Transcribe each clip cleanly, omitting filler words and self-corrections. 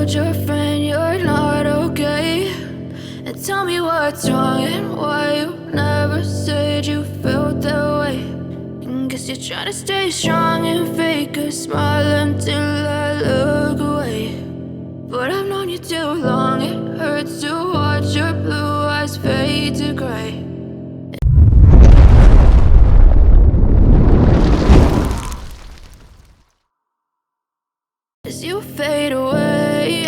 told your friend you're not okay? And tell me what's wrong and why you never said you felt that way. And guess you're trying to stay strong and fake a smile until I look away. But I've known you too long, it hurts to watch your blue eyes fade to gray. As you fade away,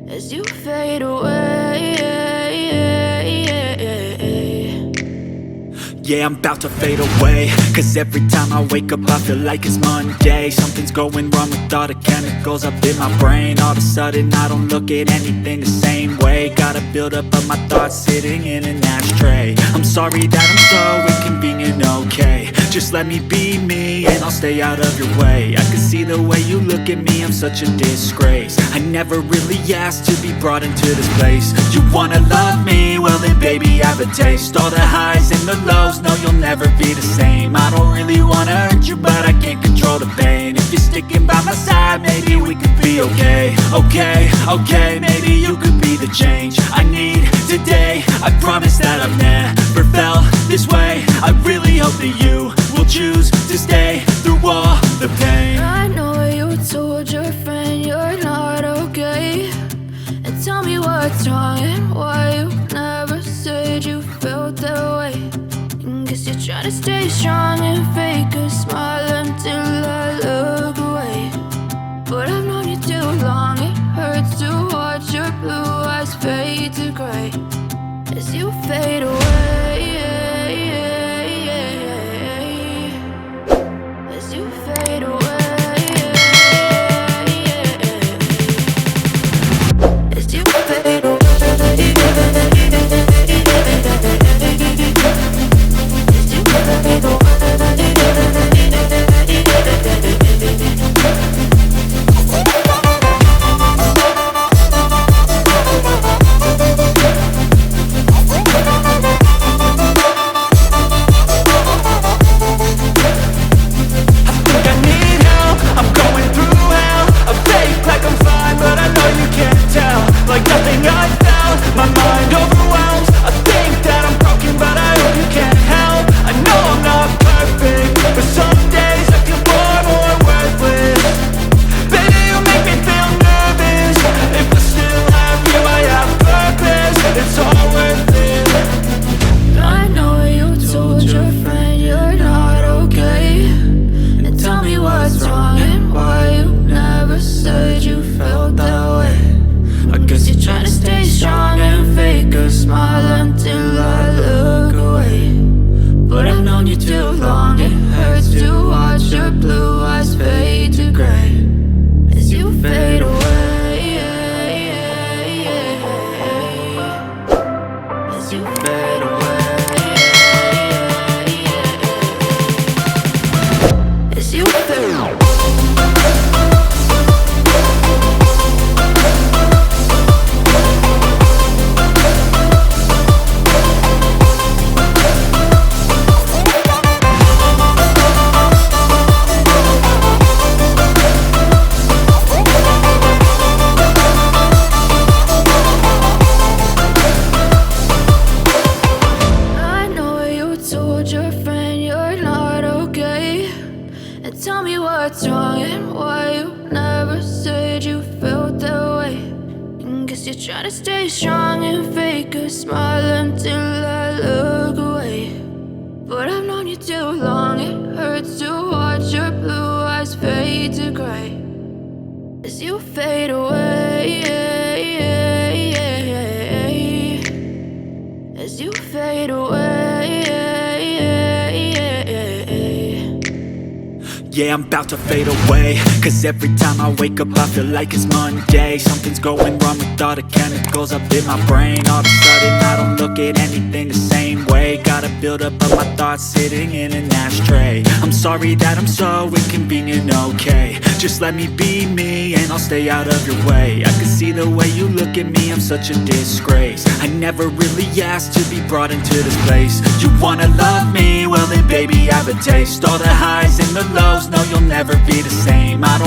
as you fade away. Yeah, I'm about to fade away, cause every time I wake up I feel like it's Monday. Something's going wrong with all the chemicals up in my brain. All of a sudden I don't look at anything the same way. Gotta build up of my thoughts sitting in an ashtray. I'm sorry that I'm so inconvenient, okay? Just let me be me and I'll stay out of your way. I can see the way you look at me, I'm such a disgrace. I never really asked to be brought into this place. You wanna love me? Well then baby have a taste. All the highs and the lows, no you'll never be the same. I don't really wanna hurt you but I can't control the pain. If you're sticking by my side maybe we could be okay. Okay, maybe you could be the change I need today. I promise that I've never felt this way. I really hope that you will choose to stay through all the pain. I know you told your friend you're not okay. And tell me what's wrong and why you never said you felt that way. And guess you're trying to stay strong and fake a smile until I look away. But I've known you too long, it hurts to watch your blue eyes fade to gray. As you fade away, as you fade away, as you fade away. Yeah, I'm about to fade away, cause every time I wake up I feel like it's Monday. Something's going wrong with all the chemicals up in my brain. All of a sudden I don't look at anything the same way. Gotta build up of my thoughts sitting in an ashtray. I'm sorry that I'm so inconvenient, okay? Just let me be me and I'll stay out of your way. I can see the way you look at me, I'm such a disgrace. I never really asked to be brought into this place. You wanna love me? Well then baby have a taste. All the highs and the lows, no you'll never be the same. I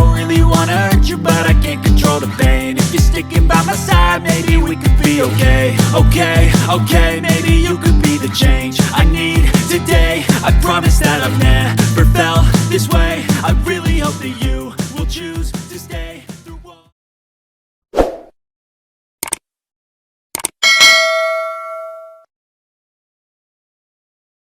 sticking by my side, maybe we could be okay. Okay, maybe you could be the change I need today. I promise that I've never felt this way. I really hope that you